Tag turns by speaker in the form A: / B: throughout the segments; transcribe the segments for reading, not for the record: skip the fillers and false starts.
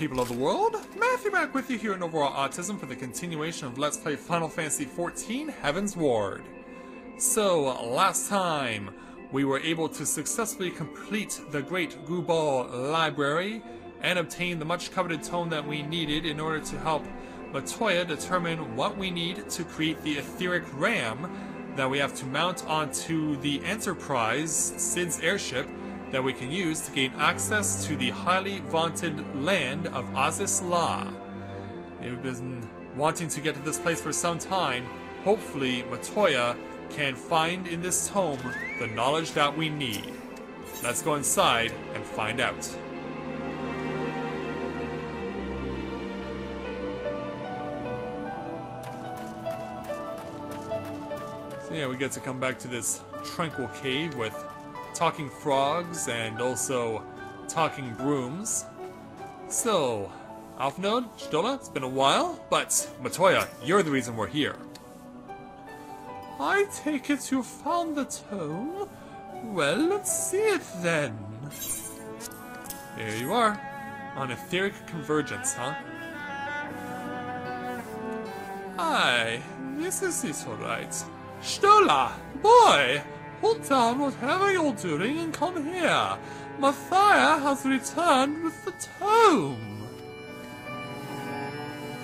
A: people of the world. Matthew back with you here in Overall Autism for the continuation of Let's Play Final Fantasy XIV Heavensward. So, last time, we were able to successfully complete the Great Gubal Library and obtain the much coveted tome that we needed in order to help Matoya determine what we need to create the etheric ram that we have to mount onto the Enterprise, Sid's airship, that we can use to gain access to the highly vaunted land of Azys Lla. We've been wanting to get to this place for some time. Hopefully, Matoya can find in this tome the knowledge that we need. Let's go inside and find out. So yeah, we get to come back to this tranquil cave with talking frogs and also talking brooms. So, Alphnode, Shdola, it's been a while, but Matoya, you're the reason we're here. I take it you found the tome? Well, let's see it then. Here you are, on etheric convergence, huh? Aye, this is it alright. Shdola, boy! Hold down whatever you're doing and come here. Matoya has returned with the tome.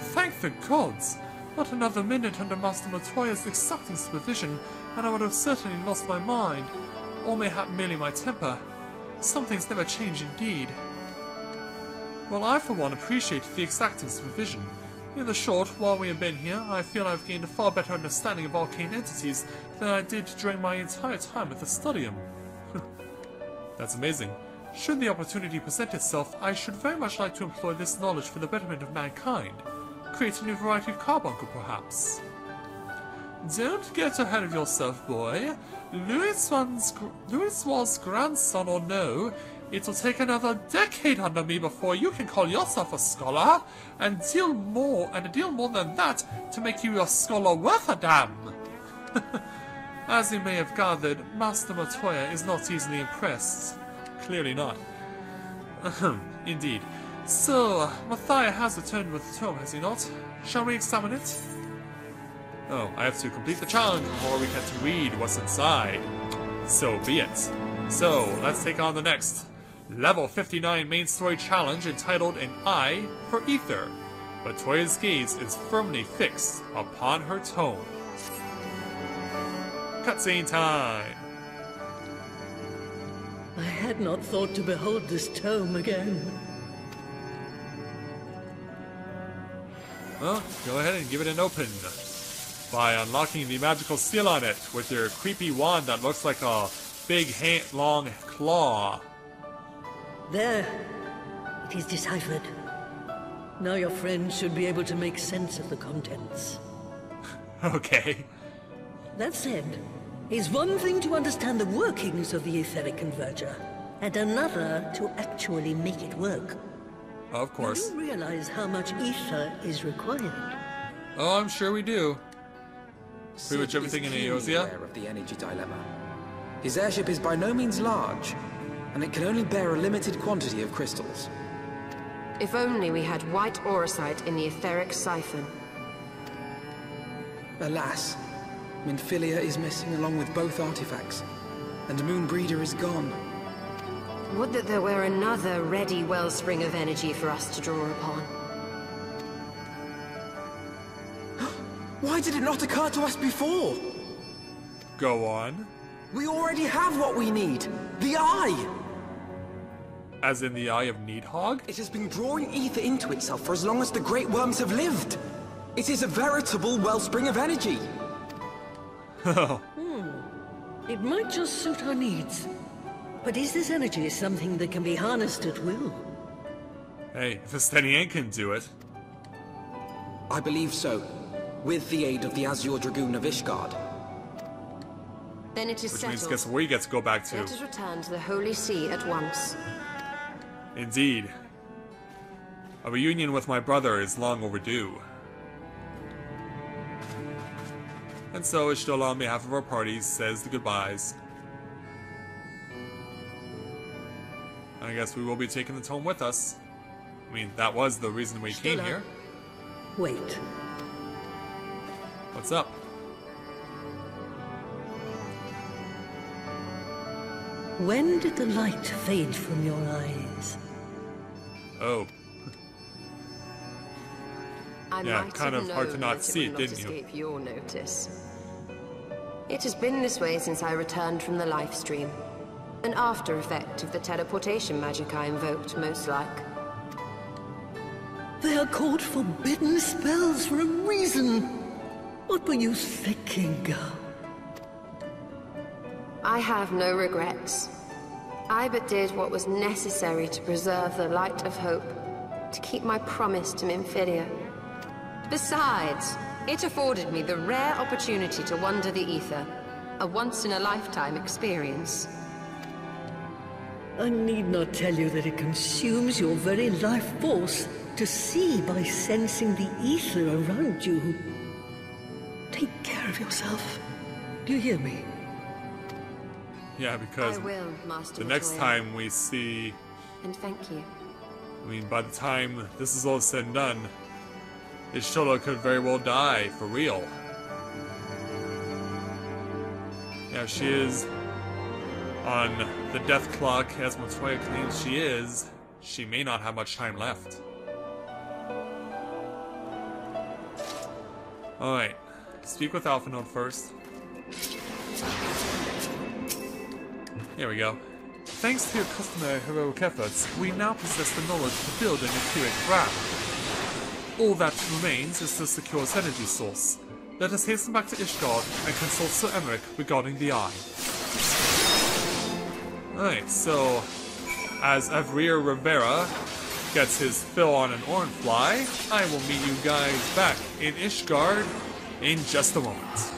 A: Thank the gods. Not another minute under Master Matoya's exacting supervision, and I would have certainly lost my mind. Or mayhap merely my temper. Some things never change indeed. Well, I for one appreciate the exacting supervision. In the short, while we have been here, I feel I've gained a far better understanding of arcane entities than I did during my entire time at the Studium. That's amazing. Should the opportunity present itself, I should very much like to employ this knowledge for the betterment of mankind. Create a new variety of carbuncle, perhaps. Don't get ahead of yourself, boy. Louis's grandson or no, it'll take another decade under me before you can call yourself a scholar, and a deal more than that to make you a scholar worth a damn. As you may have gathered, Master Matoya is not easily impressed. Clearly not. Indeed. So, Matoya has returned with the tome, has he not? Shall we examine it? Oh, I have to complete the challenge before we get to read what's inside. So be it. So, let's take on the next Level 59 main story challenge entitled An Eye for Ether. Matoya's gaze is firmly fixed upon her tome. Cutscene time!
B: I had not thought to behold this tome again.
A: Well, go ahead and give it an open by unlocking the magical seal on it with your creepy wand that looks like a big long claw.
B: There. It is deciphered. Now your friend should be able to make sense of the contents.
A: Okay.
B: That said, it's one thing to understand the workings of the etheric converger, and another to actually make it work.
A: Of course.
B: You do realize how much ether is required?
A: Oh, I'm sure we do. Pretty much everything in Eosia.
C: Aware of the energy dilemma. His airship is by no means large, and it can only bear a limited quantity of crystals.
D: If only we had white auracite in the etheric siphon.
C: Alas, Minfilia is missing along with both artifacts, and Moonbreeder is gone.
D: Would that there were another ready wellspring of energy for us to draw upon.
C: Why did it not occur to us before?
A: Go on.
C: We already have what we need! The Eye!
A: As in the Eye of Nidhogg?
C: It has been drawing ether into itself for as long as the Great Worms have lived! It is a veritable wellspring of energy!
B: It might just suit our needs. But is this energy something that can be harnessed at will?
A: Hey, if a steady hand can do it.
C: I believe so, with the aid of the Azure Dragoon of Ishgard.
D: Then it is
A: Which means
D: settled.
A: guess where we get to go back to.
D: Let us return to the Holy See at once.
A: Indeed. A reunion with my brother is long overdue. And so Ishgard, on behalf of our party, says the goodbyes. I guess we will be taking the tome with us. I mean, that was the reason we came here.
B: Wait.
A: What's up?
B: When did the light fade from your eyes?
A: Oh. Yeah, kind of hard to not see it, didn't you?
D: Escape your notice. It has been this way since I returned from the life stream. An after effect of the teleportation magic I invoked, most like.
B: They are called forbidden spells for a reason. What were you thinking, girl?
D: I have no regrets. I but did what was necessary to preserve the light of hope, to keep my promise to Minfilia. Besides, it afforded me the rare opportunity to wander the ether, a once-in-a-lifetime experience.
B: I need not tell you that it consumes your very life force to see by sensing the ether around you. Take care of yourself. Do you hear me?
A: Yeah, because
D: I will, Master
A: the next
D: Matoya.
A: time we see...
D: And thank you.
A: I mean, by the time this is all said and done, Ishgard Lla could very well die, for real. Yeah, she is on the death clock, as Matoya claims she is. She may not have much time left. Alright, speak with Alpha Node first. Here we go. Thanks to your customary heroic efforts, we now possess the knowledge to build an etheric ram. All that remains is to secure its energy source. Let us hasten back to Ishgard and consult Sir Emmerich regarding the Eye. Alright, so as Avrir Rivera gets his fill on an Orinfly, I will meet you guys back in Ishgard in just a moment.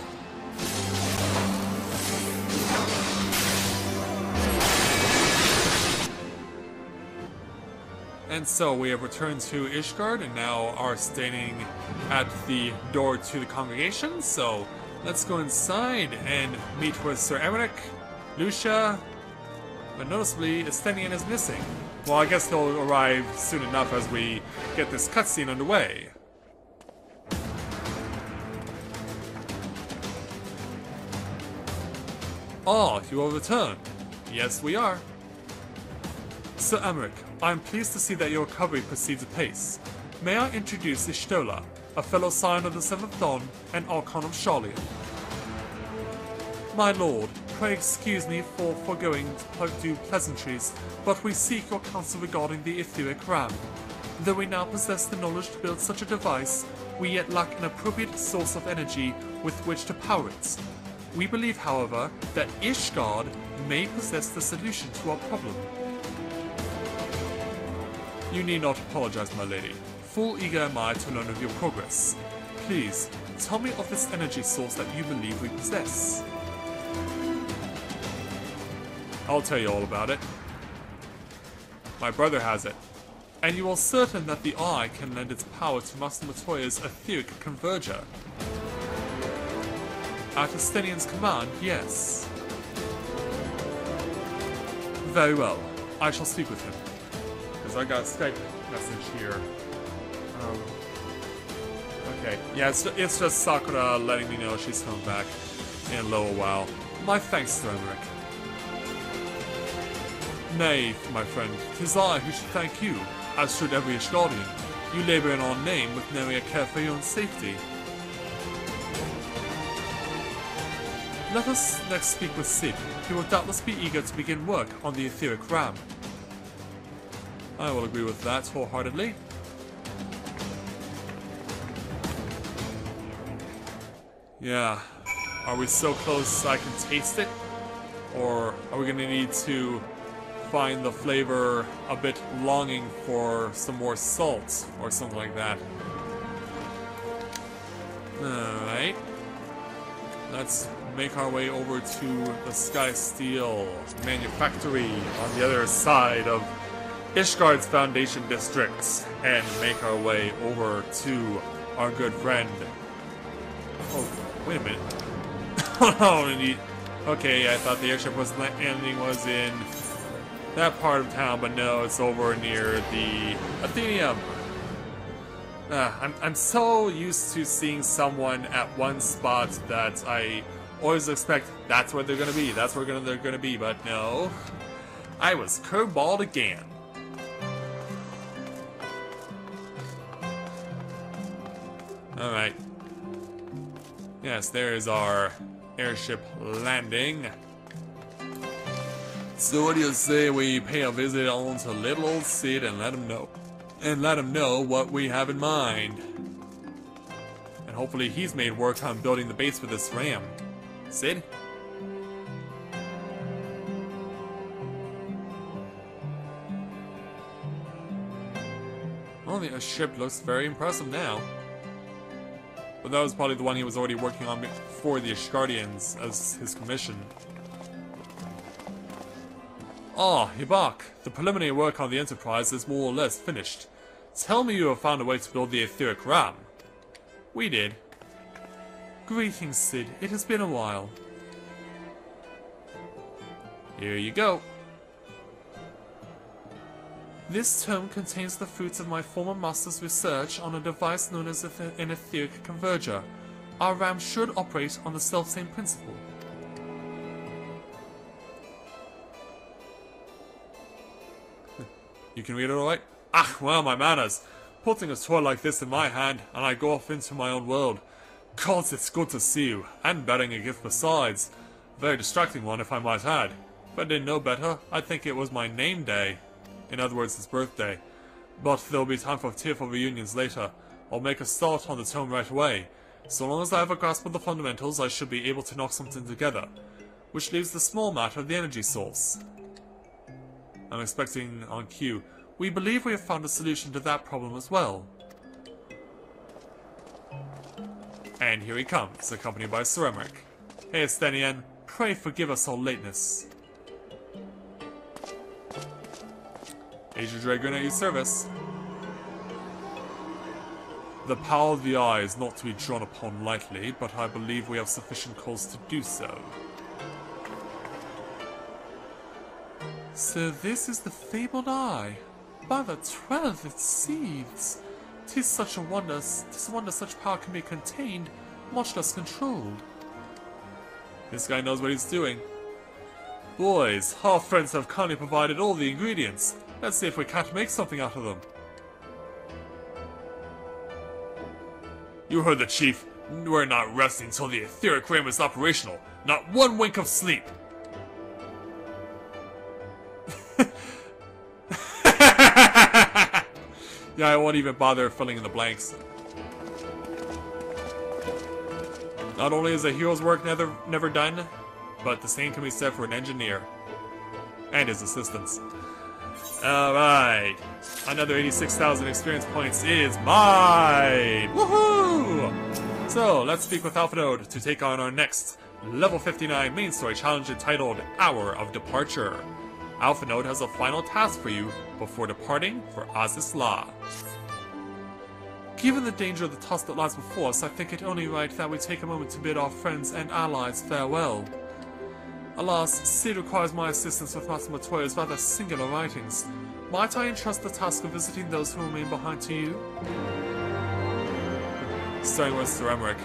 A: And so we have returned to Ishgard and now are standing at the door to the congregation. So let's go inside and meet with Sir Emmerich, Lucia, but noticeably Estenian is missing. Well, I guess he'll arrive soon enough as we get this cutscene underway. Oh, you have returned. Yes, we are. Sir Emmerich, I am pleased to see that your recovery proceeds apace. May I introduce Ishgard Lla, a fellow scion of the Seventh Dawn and Archon of Charlian. My lord, pray excuse me for foregoing to do pleasantries, but we seek your counsel regarding the etheric ram. Though we now possess the knowledge to build such a device, we yet lack an appropriate source of energy with which to power it. We believe, however, that Ishgard may possess the solution to our problem. You need not apologize, my lady. Full eager am I to learn of your progress. Please, tell me of this energy source that you believe we possess. I'll tell you all about it. My brother has it. And you are certain that the Eye can lend its power to Master Matoya's etheric converger? At Estenian's command, yes. Very well. I shall speak with him. Because I got a Skype message here. Okay. Yeah, it's just Sakura letting me know she's coming back in a little while. My thanks, Sir Emmerich. Nay, my friend, 'tis I who should thank you, as should every Ishgardian. You labor in our name with knowing a care for your own safety. Let us next speak with Sid. He will doubtless be eager to begin work on the etheric ram. I will agree with that wholeheartedly. Yeah. Are we so close I can taste it? Or are we gonna need to find the flavor a bit longing for some more salt or something like that? Alright. Let's make our way over to the Sky Steel Manufactory on the other side of Ishgard's Foundation District and make our way over to our good friend. Oh, wait a minute. Oh, okay, I thought the airship was landing was in that part of town, but no, it's over near the Athenium. I'm so used to seeing someone at one spot that I always expect that's where they're gonna be, that's where they're gonna be, but no. I was curveballed again. Alright. Yes, there's our airship landing. So what do you say we pay a visit on to little old Sid and let him know? And let him know what we have in mind. And hopefully he's made work on building the base for this ram. Sid? Well, the ship looks very impressive now. But that was probably the one he was already working on for the Ishgardians as his commission. Ah, Ibak, the preliminary work on the Enterprise is more or less finished. Tell me you have found a way to build the etheric ram. We did. Greetings, Sid. It has been a while. Here you go. This tome contains the fruits of my former master's research on a device known as an etheric converger. Our ram should operate on the self-same principle. You can read it alright? Ah, well, my manners. Putting a toy like this in my hand, and I go off into my own world. Gods, it's good to see you, and bearing a gift besides. A very distracting one, if I might add. If I didn't know better, I'd think it was my name day. In other words, his birthday. But there'll be time for tearful reunions later. I'll make a start on the tome right away. So long as I have a grasp of the fundamentals, I should be able to knock something together. Which leaves the small matter of the energy source. I'm expecting on cue. We believe we have found a solution to that problem as well. And here he comes, accompanied by Sir Emmerich. Hey, Estenian, pray forgive us our lateness. Asia Dragoon at your service. The power of the eye is not to be drawn upon lightly, but I believe we have sufficient cause to do so. So this is the fabled eye. By the 12 it seethes. 'Tis such a wonder, 'tis a wonder such power can be contained, much less controlled. This guy knows what he's doing. Boys, our friends have kindly provided all the ingredients. Let's see if we can't make something out of them. You heard the chief. We're not resting until the etheric ram is operational. Not one wink of sleep. Yeah, I won't even bother filling in the blanks. Not only is a hero's work never done, but the same can be said for an engineer. And his assistants. Alright. Another 86,000 experience points is mine! Woohoo! So, let's speak with Alpha Node to take on our next level 59 main story challenge entitled Hour of Departure. Alpha Node has a final task for you before departing for Azys Lla. Given the danger of the task that lies before us, I think it only right that we take a moment to bid our friends and allies farewell. Alas, Sid requires my assistance with Master Matoya's rather singular writings. Might I entrust the task of visiting those who remain behind to you? Starting with Sir Emmerich.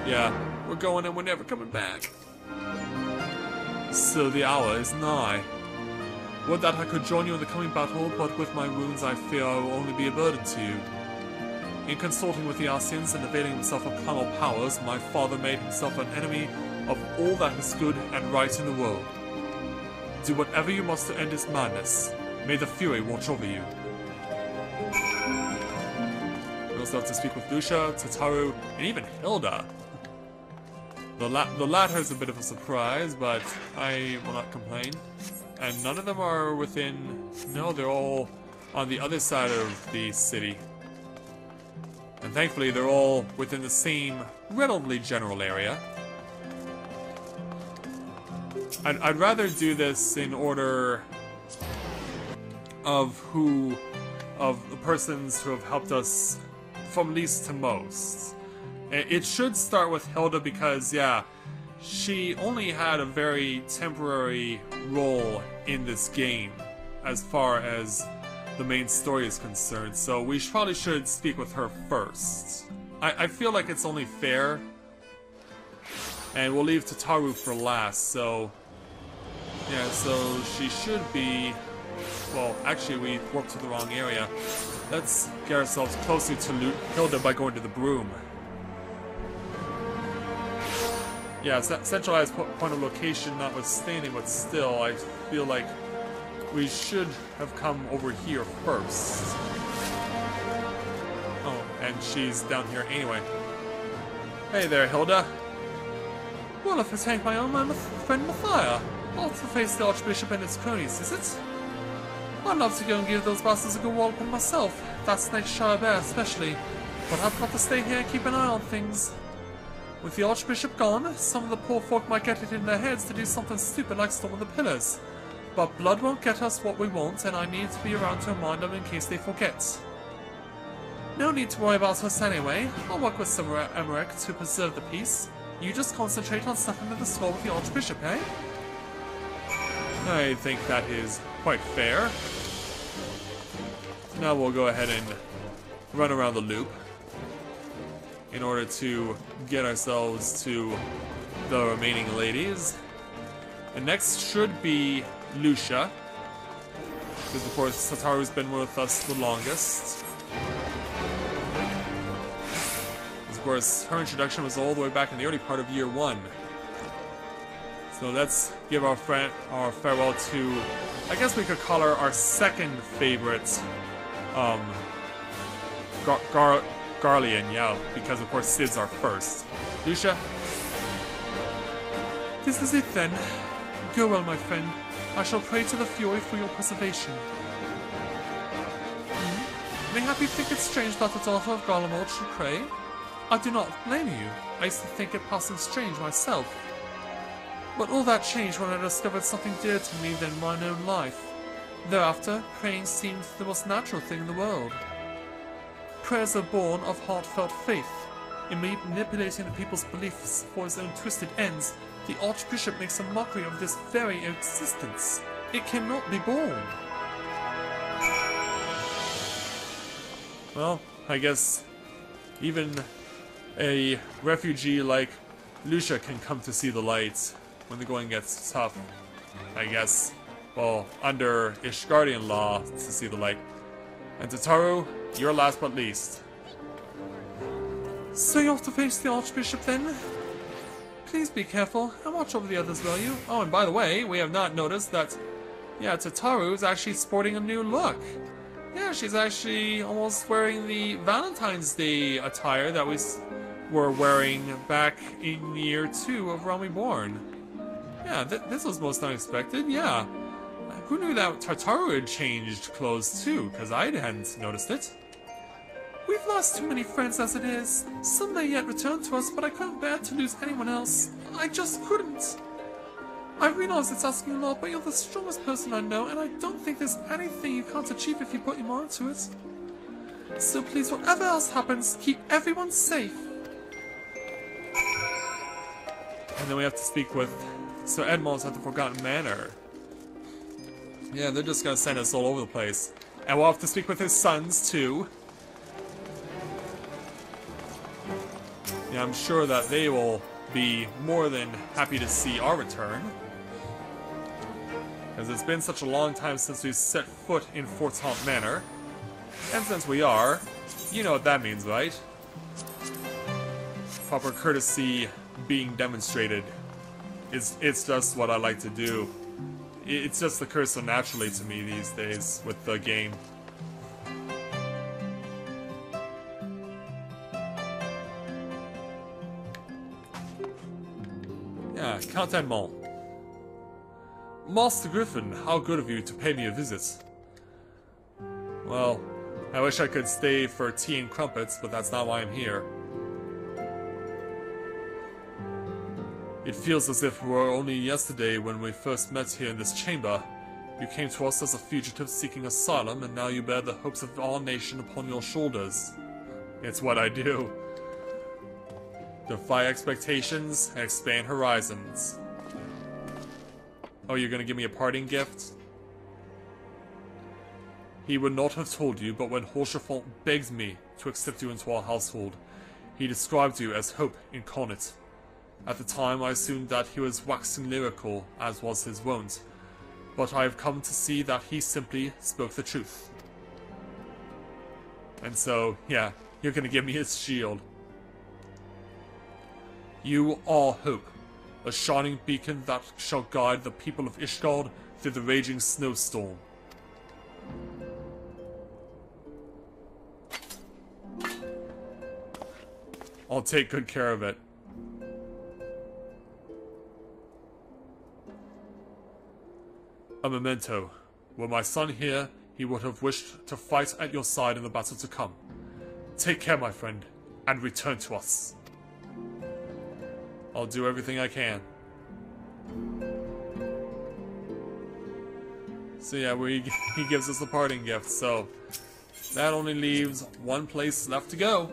A: Yeah, we're going and we're never coming back. So the hour is nigh. Would that I could join you in the coming battle, but with my wounds I fear I will only be a burden to you. In consulting with the Asians and availing himself of primal powers, my father made himself an enemy of all that is good and right in the world. Do whatever you must to end his madness. May the Fury watch over you. We also have to speak with Lucia, Tataru, and even Hilda. The latter is a bit of a surprise, but I will not complain. And none of them are within... No, they're all on the other side of the city. And thankfully, they're all within the same relatively general area. I'd rather do this in order of the persons who have helped us from least to most. It should start with Hilda because, yeah, she only had a very temporary role in this game. as far as the main story is concerned, so we probably should speak with her first. I feel like it's only fair. And we'll leave Tataru for last, so... Yeah, so she should be... Well, actually we warped to the wrong area. Let's get ourselves closer to Hilda by going to the broom. Yeah, centralized point of location notwithstanding, but still, I feel like we should have come over here first. Oh, and she's down here anyway. Hey there, Hilda. Well, if it's Hank, my own friend Matoya. All to face the Archbishop and his cronies, is it? I'd love to go and give those bastards a good walloping myself, that snake-shire bear especially, but I've got to stay here and keep an eye on things. With the Archbishop gone, some of the poor folk might get it in their heads to do something stupid like storm the pillars. But blood won't get us what we want, and I need to be around to remind them in case they forget. No need to worry about us anyway. I'll work with Sir Emmerich to preserve the peace. You just concentrate on settling the score with the Archbishop, eh? I think that is quite fair. Now we'll go ahead and run around the loop in order to get ourselves to the remaining ladies. And next should be Lucia, because of course Tataru's been with us the longest. Of course, her introduction was all the way back in the early part of year 1. So let's give our farewell to, I guess we could call her our second favorite, Garlean, yeah, because of course Sid's our first. Lucia? This is it then. Go well, my friend. I shall pray to the Fury for your preservation. Mayhap you think it strange that the daughter of Garlemald should pray? I do not blame you. I used to think it passing strange myself. But all that changed when I discovered something dearer to me than mine own life. Thereafter, praying seemed the most natural thing in the world. Prayers are born of heartfelt faith. In manipulating the people's beliefs for his own twisted ends, the Archbishop makes a mockery of this very existence. It cannot be borne. Well, I guess even a refugee like Lucia can come to see the light when the going gets tough. I guess, well, under Ishgardian law to see the light. And Tataru, you're last but least. So you have to face the Archbishop then? Please be careful and watch over the others, will you? Oh, and by the way, we have not noticed that, yeah, Tataru is actually sporting a new look. Yeah, she's actually almost wearing the Valentine's Day attire that we were wearing back in year 2 of Realm Reborn. Yeah, this was most unexpected, yeah. Who knew that Tataru had changed clothes too, because I hadn't noticed it. We've lost too many friends as it is. Some may yet return to us, but I couldn't bear to lose anyone else. I just couldn't. I realize it's asking a lot, but you're the strongest person I know, and I don't think there's anything you can't achieve if you put your mind to it. So please, whatever else happens, keep everyone safe. And then we have to speak with Sir Edmond's at the Forgotten Manor. Yeah, they're just gonna send us all over the place. And we'll have to speak with his sons, too. Yeah, I'm sure that they will be more than happy to see our return. Because it's been such a long time since we've set foot in Fortaunt Manor. And since we are, you know what that means, right? Proper courtesy being demonstrated. It's just what I like to do. It's just occurs so naturally to me these days with the game. Yeah, Count Edmond. Master Griffin, how good of you to pay me a visit. Well, I wish I could stay for tea and crumpets, but that's not why I'm here. It feels as if it were only yesterday when we first met here in this chamber. You came to us as a fugitive seeking asylum, and now you bear the hopes of our nation upon your shoulders. It's what I do. Defy expectations and expand horizons. Oh, you're gonna give me a parting gift? He would not have told you, but when Horsefont begged me to accept you into our household, he described you as hope incarnate. At the time, I assumed that he was waxing lyrical, as was his wont, but I have come to see that he simply spoke the truth. And so, yeah, you're gonna give me his shield. You are hope, a shining beacon that shall guide the people of Ishgard through the raging snowstorm. I'll take good care of it. A memento. Were my son here, he would have wished to fight at your side in the battle to come. Take care, my friend, and return to us. I'll do everything I can. So yeah, he gives us the parting gift, so that only leaves one place left to go.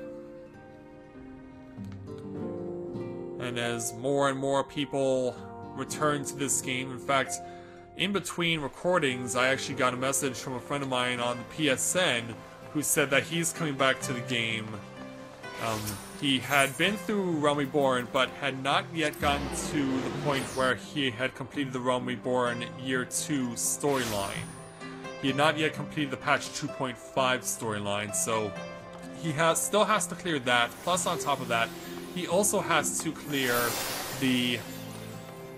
A: And as more and more people return to this game, in fact, in between recordings, I actually got a message from a friend of mine on the PSN who said that he's coming back to the game. He had been through Realm Reborn, but had not yet gotten to the point where he had completed the Realm Reborn Year 2 storyline. He had not yet completed the patch 2.5 storyline, so he still has to clear that. Plus, on top of that, he also has to clear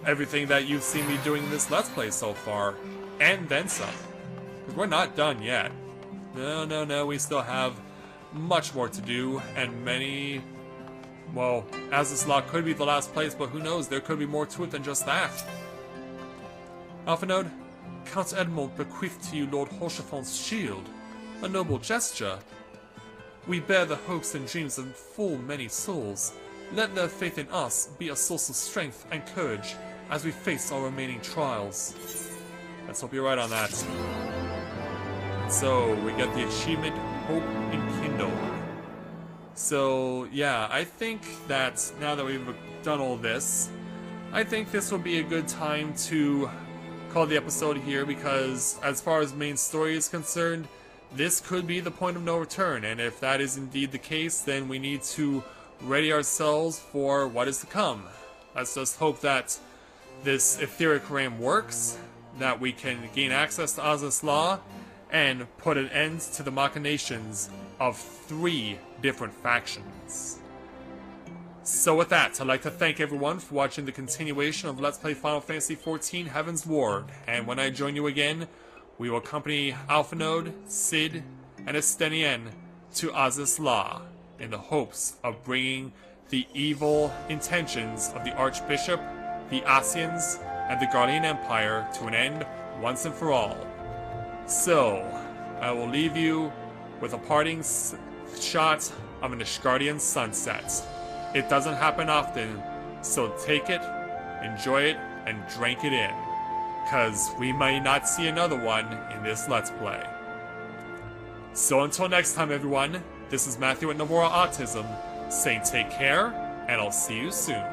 A: everything that you've seen me doing in this Let's Play so far, and then some. Because we're not done yet. No, we still have much more to do, and many... Well, Azys Lla could be the last place, but who knows, there could be more to it than just that. Alphanode, Count Edmund bequeathed to you Lord Horsefont's shield. A noble gesture. We bear the hopes and dreams of full many souls. Let their faith in us be a source of strength and courage as we face our remaining trials. Let's hope you're right on that. So, we get the achievement Hope Enkindled. So, yeah, I think that now that we've done all this, I think this will be a good time to call the episode here, because as far as main story is concerned, this could be the point of no return, and if that is indeed the case, then we need to ready ourselves for what is to come. Let's just hope that this etheric ram works, that we can gain access to Azys Lla, and put an end to the machinations of 3 different factions. So with that, I'd like to thank everyone for watching the continuation of Let's Play Final Fantasy XIV Heavensward, and when I join you again, we will accompany Alphanode, Cid, and Estenien to Azys Lla, in the hopes of bringing the evil intentions of the Archbishop, the Asians, and the Guardian Empire to an end once and for all. So, I will leave you with a parting shot of an Ishgardian sunset. It doesn't happen often, so take it, enjoy it, and drink it in, cause we may not see another one in this Let's Play. So until next time, everyone, this is Matthew at Navora Autism, saying take care, and I'll see you soon.